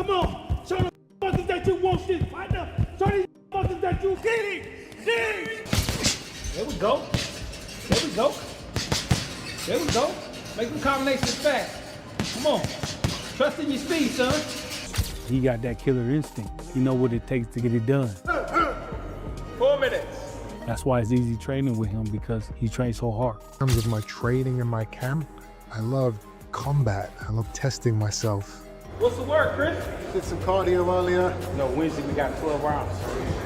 Come on, show the motherfuckers that you want this fight now. Show these motherfuckers that you get it. There we go. There we go. There we go. Make them combinations fast. Come on. Trust in your speed, son. He got that killer instinct. He know what it takes to get it done. 4 minutes. That's why it's easy training with him, because he trains so hard. In terms of my training in my camp, I love combat. I love testing myself. What's the word, Chris? Did some cardio earlier. No, Wednesday we got 12 rounds.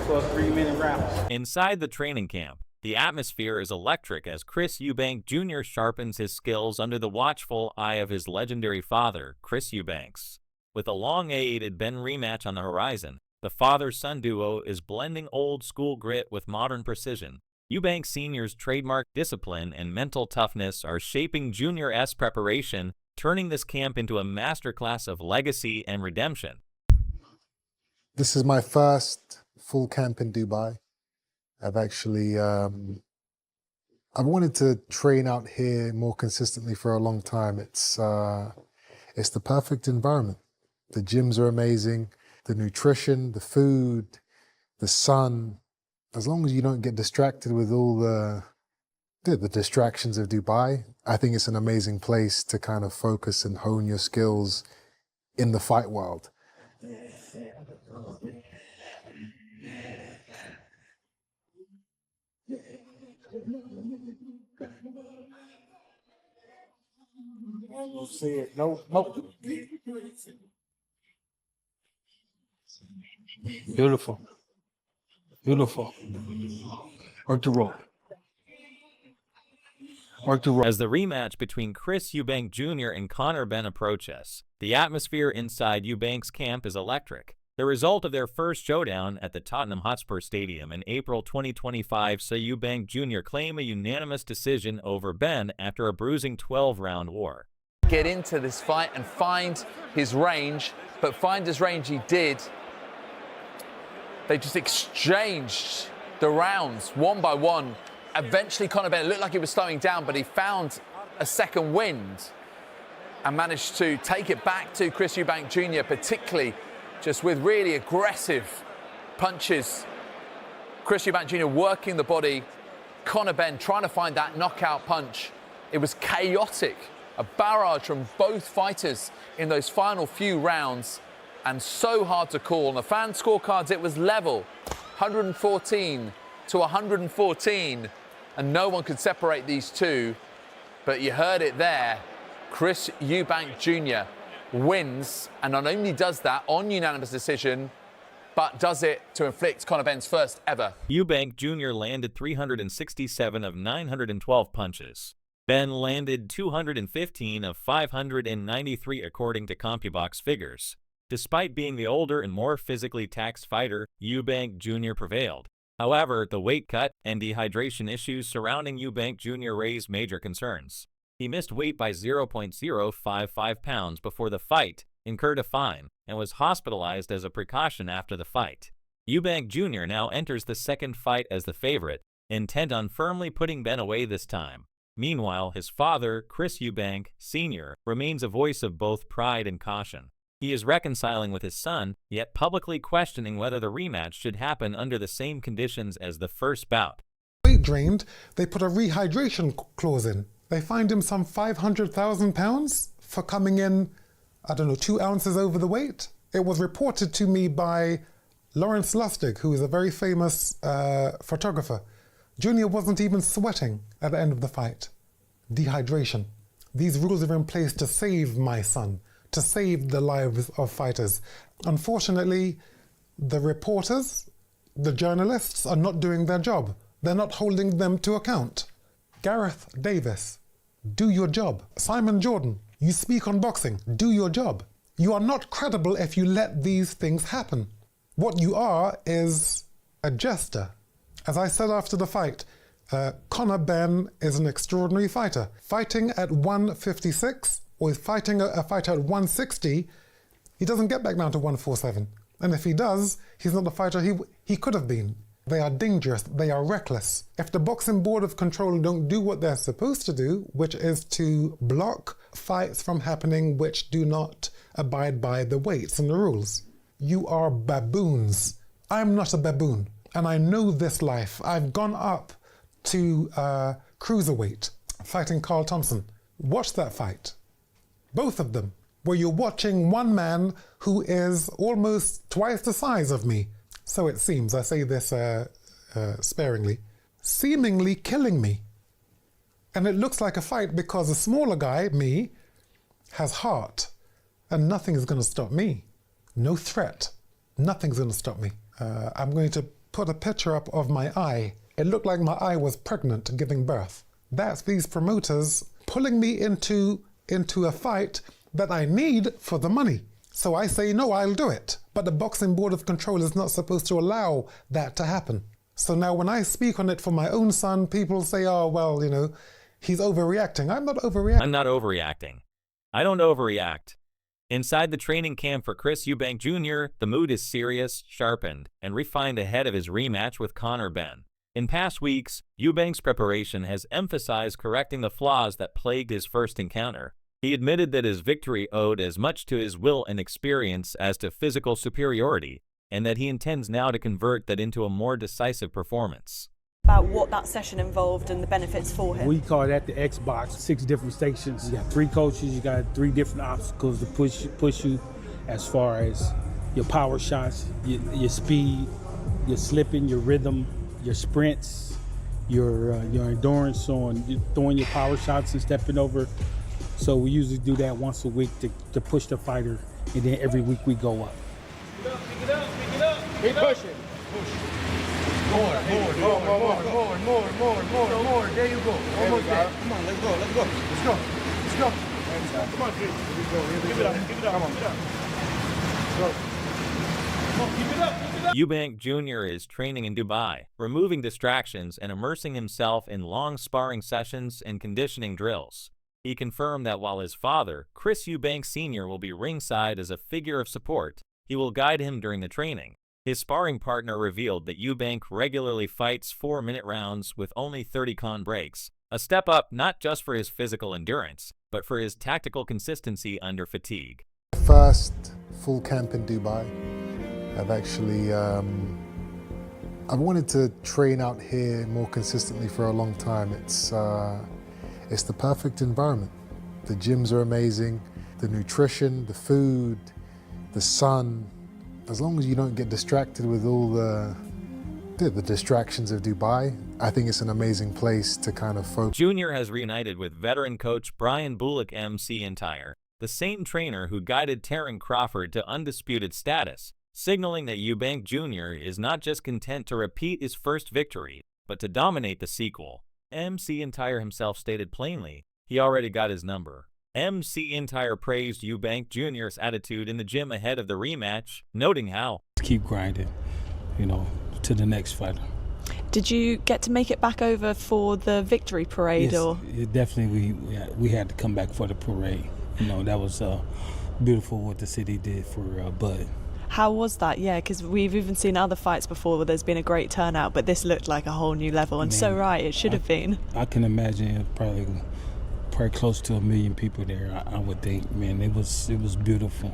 12 3-minute rounds. Inside the training camp, the atmosphere is electric as Chris Eubank Jr. sharpens his skills under the watchful eye of his legendary father, Chris Eubanks. With a long-awaited Benn rematch on the horizon, the father-son duo is blending old-school grit with modern precision. Eubank Sr.'s trademark discipline and mental toughness are shaping Junior S preparation, turning this camp into a masterclass of legacy and redemption. This is my first full camp in Dubai. I've actually, I've wanted to train out here more consistently for a long time. It's the perfect environment. The gyms are amazing, the nutrition, the food, the sun. As long as you don't get distracted with all the distractions of Dubai, I think it's an amazing place to kind of focus and hone your skills in the fight world. We'll see it. No, no. Beautiful. Beautiful. Work the rope. Work the rope. As the rematch between Chris Eubank Jr. and Conor Benn approaches, the atmosphere inside Eubank's camp is electric. The result of their first showdown at the Tottenham Hotspur Stadium in April 2025 saw Eubank Jr. claim a unanimous decision over Benn after a bruising 12-round war. Get into this fight and find his range, but find his range he did. They just exchanged the rounds one by one. Eventually, Conor Benn looked like he was slowing down, but he found a second wind and managed to take it back to Chris Eubank Jr., particularly just with really aggressive punches. Chris Eubank Jr. working the body. Conor Benn trying to find that knockout punch. It was chaotic. A barrage from both fighters in those final few rounds, and so hard to call. On the fan scorecards, it was level, 114 to 114, and no one could separate these two. But you heard it there. Chris Eubank Jr. wins, and not only does that on unanimous decision, but does it to inflict Conor Benn's first ever. Eubank Jr. landed 367 of 912 punches. Benn landed 215 of 593 according to CompuBox figures. Despite being the older and more physically taxed fighter, Eubank Jr. prevailed. However, the weight cut and dehydration issues surrounding Eubank Jr. raised major concerns. He missed weight by 0.055 pounds before the fight, incurred a fine, and was hospitalized as a precaution after the fight. Eubank Jr. now enters the second fight as the favorite, intent on firmly putting Benn away this time. Meanwhile, his father, Chris Eubank Sr., remains a voice of both pride and caution. He is reconciling with his son, yet publicly questioning whether the rematch should happen under the same conditions as the first bout. Weight drained, they put a rehydration clause in. They fined him some £500,000 for coming in, 2 ounces over the weight. It was reported to me by Lawrence Lustig, who is a very famous photographer. Junior wasn't even sweating at the end of the fight. Dehydration. These rules are in place to save my son, to save the lives of fighters. Unfortunately, the reporters, the journalists are not doing their job. They're not holding them to account. Gareth Davis, do your job. Simon Jordan, you speak on boxing, do your job. You are not credible if you let these things happen. What you are is a jester. As I said after the fight, Conor Benn is an extraordinary fighter. Fighting at 156 or fighting a fighter at 160, he doesn't get back down to 147. And if he does, he's not the fighter he could have been. They are dangerous, they are reckless. If the Boxing Board of Control don't do what they're supposed to do, which is to block fights from happening which do not abide by the weights and the rules. You are baboons. I'm not a baboon, and I know this life. I've gone up to cruiserweight, fighting Carl Thompson. Watch that fight. Both of them. Where you're watching one man who is almost twice the size of me. So it seems, I say this sparingly, seemingly killing me. And it looks like a fight because the smaller guy, me, has heart. And nothing is going to stop me. No threat. Nothing's going to stop me. I'm going to put a picture up of my eye. It looked like my eye was pregnant and giving birth. That's these promoters pulling me into a fight that I need for the money. So I say, no, I'll do it. But the Boxing Board of Control is not supposed to allow that to happen. So now when I speak on it for my own son, people say, oh, well, you know, he's overreacting. I'm not overreacting. I'm not overreacting. I don't overreact. Inside the training camp for Chris Eubank Jr., the mood is serious, sharpened, and refined ahead of his rematch with Conor Benn. In past weeks, Eubank's preparation has emphasized correcting the flaws that plagued his first encounter. He admitted that his victory owed as much to his will and experience as to physical superiority, and that he intends now to convert that into a more decisive performance. About what that session involved and the benefits for him. We call that the Xbox, 6 different stations. You got 3 coaches, you got 3 different obstacles to push you as far as your power shots, your speed, your slipping, your rhythm, your sprints, your endurance on throwing your power shots and stepping over. So we usually do that once a week to push the fighter, and then every week we go up. Pick it up, pick it up. Keep pushing. Push. More. There you go. Almost there. Come on, let's go. Come on, kid. Here we go. Give it up. Come on. Go. Come on, keep it up. Eubank Jr. is training in Dubai, removing distractions and immersing himself in long sparring sessions and conditioning drills. He confirmed that while his father, Chris Eubank Sr., will be ringside as a figure of support, he will guide him during the training. His sparring partner revealed that Eubank regularly fights 4-minute rounds with only 30-con breaks, a step up not just for his physical endurance, but for his tactical consistency under fatigue. First full camp in Dubai. I've actually, I've wanted to train out here more consistently for a long time. It's the perfect environment. The gyms are amazing, the nutrition, the food, the sun. As long as you don't get distracted with all the distractions of Dubai, I think it's an amazing place to kind of focus. Junior has reunited with veteran coach Brian Bullock MC Entire, the same trainer who guided Terence Crawford to undisputed status, signaling that Eubank Jr. is not just content to repeat his first victory, but to dominate the sequel. MC Entire himself stated plainly, he already got his number. MC Entire praised Eubank Jr.'s attitude in the gym ahead of the rematch, noting how Keep grinding, to the next fighter. Did you get to make it back over for the victory parade? Yes, or definitely we had to come back for the parade. That was beautiful what the city did for Bud. how was that? Yeah, because we've even seen other fights before where there's been a great turnout, but this looked like a whole new level, and so right, it should have been. I can imagine probably close to 1 million people there. I would think, man, it was beautiful.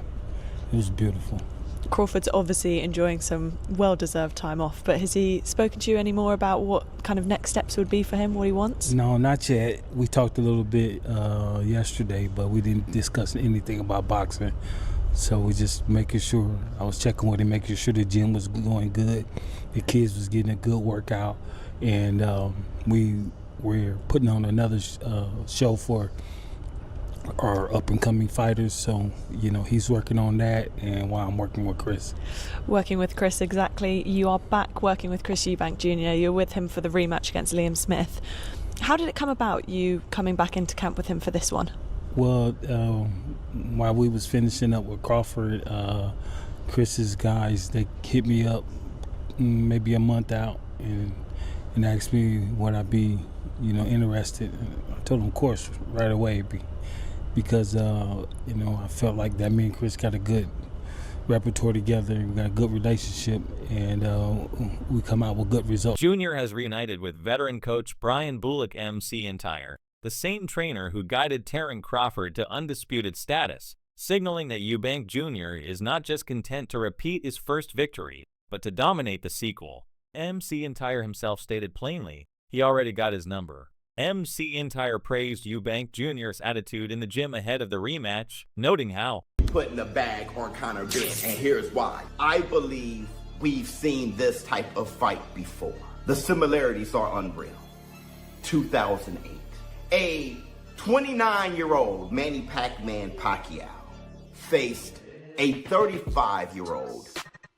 It was beautiful. Crawford's obviously enjoying some well-deserved time off, but has he spoken to you any more about what kind of next steps would be for him, what he wants? No, not yet. We talked a little bit yesterday, but we didn't discuss anything about boxing. So we just making sure, I was checking with him, making sure the gym was going good, the kids was getting a good workout, and we're putting on another show for our up-and-coming fighters. So, he's working on that, and while I'm working with Chris. Working with Chris, exactly. You are back working with Chris Eubank Jr. You're with him for the rematch against Liam Smith. How did it come about, you coming back into camp with him for this one? Well, while we was finishing up with Crawford, Chris's guys, they hit me up maybe a month out and asked me would I be, interested. I told them, of course, right away, because I felt like that me and Chris got a good repertoire together, we got a good relationship, and we come out with good results. Junior has reunited with veteran coach Brian Bullock MC Entire, the same trainer who guided Terence Crawford to undisputed status, signaling that Eubank Jr. is not just content to repeat his first victory, but to dominate the sequel. MC Entire himself stated plainly, he already got his number. MC Entire praised Eubank Jr.'s attitude in the gym ahead of the rematch, noting how putting the bag on Conor Benn, and here's why. I believe we've seen this type of fight before. The similarities are unreal. 2008. A 29-year-old Manny Pacquiao faced a 35-year-old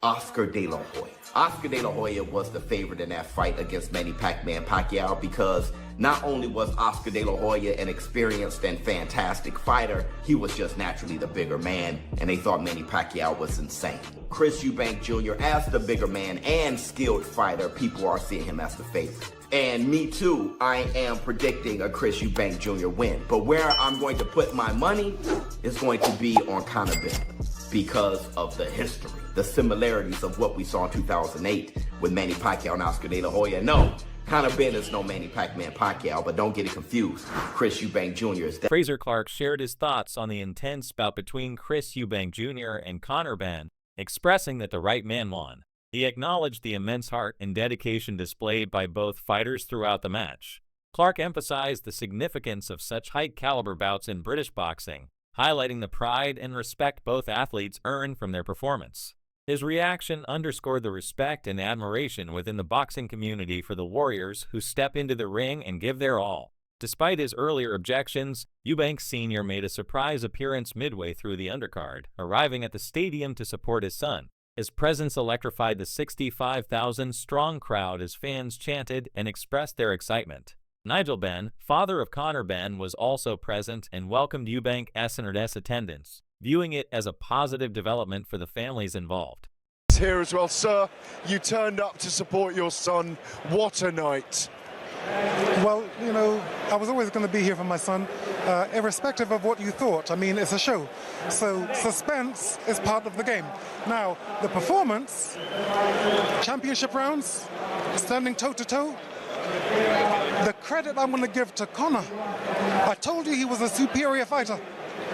Oscar De La Hoya. Oscar De La Hoya was the favorite in that fight against Manny Pacquiao because not only was Oscar De La Hoya an experienced and fantastic fighter, he was just naturally the bigger man, and they thought Manny Pacquiao was insane. Chris Eubank Jr., as the bigger man and skilled fighter, people are seeing him as the favorite. And me too, I am predicting a Chris Eubank Jr. win. But where I'm going to put my money is going to be on Conor Benn because of the history, the similarities of what we saw in 2008 with Manny Pacquiao and Oscar De La Hoya. No, Conor Benn is no Manny Pacquiao, but don't get it confused. Chris Eubank Jr. is Fraser Clark shared his thoughts on the intense bout between Chris Eubank Jr. and Conor Benn, expressing that the right man won. He acknowledged the immense heart and dedication displayed by both fighters throughout the match. Clark emphasized the significance of such high-caliber bouts in British boxing, highlighting the pride and respect both athletes earn from their performance. His reaction underscored the respect and admiration within the boxing community for the warriors who step into the ring and give their all. Despite his earlier objections, Eubank Sr. made a surprise appearance midway through the undercard, arriving at the stadium to support his son. His presence electrified the 65,000-strong crowd as fans chanted and expressed their excitement. Nigel Benn, father of Conor Benn, was also present and welcomed Eubank's attendance, viewing it as a positive development for the families involved. Here as well, sir, you turned up to support your son. What a night. Well, you know, I was always going to be here for my son, irrespective of what you thought. I mean, it's a show. So suspense is part of the game. Now, the performance, championship rounds, standing toe-to-toe, the credit I'm going to give to Conor. I told you he was a superior fighter,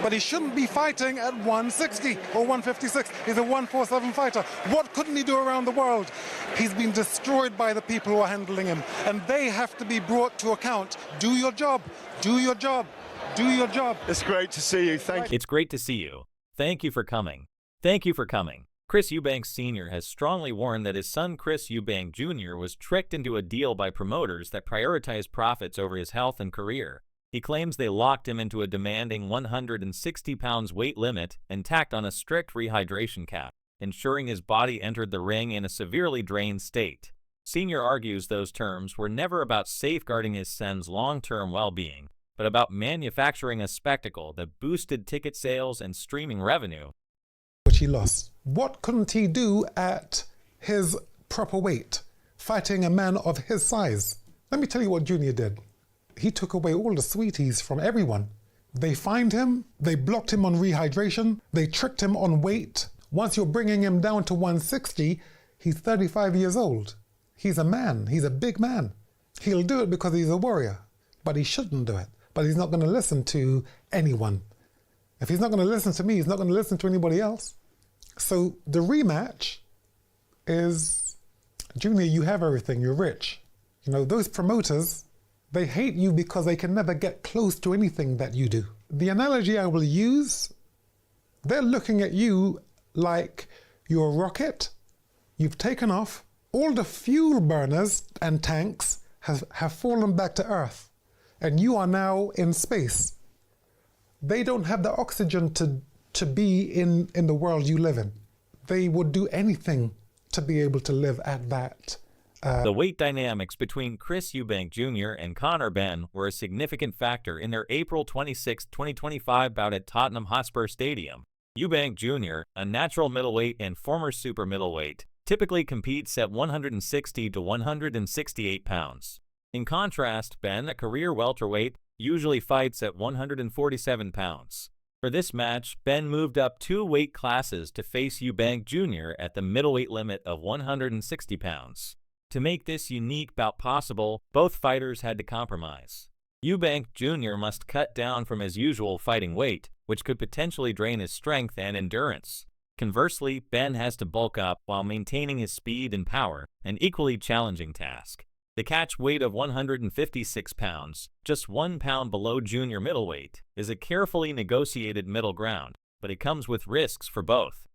but he shouldn't be fighting at 160 or 156. He's a 147 fighter. What couldn't he do around the world? He's been destroyed by the people who are handling him, and they have to be brought to account. Do your job. Do your job. Do your job. It's great to see you. Thank you. It's great to see you. Thank you for coming. Thank you for coming. Chris Eubank Sr. has strongly warned that his son Chris Eubank Jr. was tricked into a deal by promoters that prioritize profits over his health and career. He claims they locked him into a demanding 160 pounds weight limit and tacked on a strict rehydration cap, ensuring his body entered the ring in a severely drained state. Senior argues those terms were never about safeguarding his son's long-term well-being, but about manufacturing a spectacle that boosted ticket sales and streaming revenue. Which he lost. What couldn't he do at his proper weight, fighting a man of his size? Let me tell you what Junior did. He took away all the sweeties from everyone. They fined him, they blocked him on rehydration, they tricked him on weight. Once you're bringing him down to 160, he's 35 years old. He's a man, he's a big man. He'll do it because he's a warrior, but he shouldn't do it. But he's not going to listen to anyone. If he's not going to listen to me, he's not going to listen to anybody else. So the rematch is, Junior, you have everything, you're rich. You know, those promoters, they hate you because they can never get close to anything that you do. The analogy I will use, they're looking at you like you're a rocket, you've taken off, all the fuel burners and tanks have fallen back to Earth, and you are now in space. They don't have the oxygen to be in the world you live in. They would do anything to be able to live at that. The weight dynamics between Chris Eubank Jr. and Conor Benn were a significant factor in their April 26, 2025 bout at Tottenham Hotspur Stadium. Eubank Jr., a natural middleweight and former super middleweight, typically competes at 160 to 168 pounds. In contrast, Benn, a career welterweight, usually fights at 147 pounds. For this match, Benn moved up 2 weight classes to face Eubank Jr. at the middleweight limit of 160 pounds. To make this unique bout possible, both fighters had to compromise. Eubank Jr. must cut down from his usual fighting weight, which could potentially drain his strength and endurance. Conversely, Benn has to bulk up while maintaining his speed and power, an equally challenging task. The catch weight of 156 pounds, just 1 pound below junior middleweight, is a carefully negotiated middle ground, but it comes with risks for both.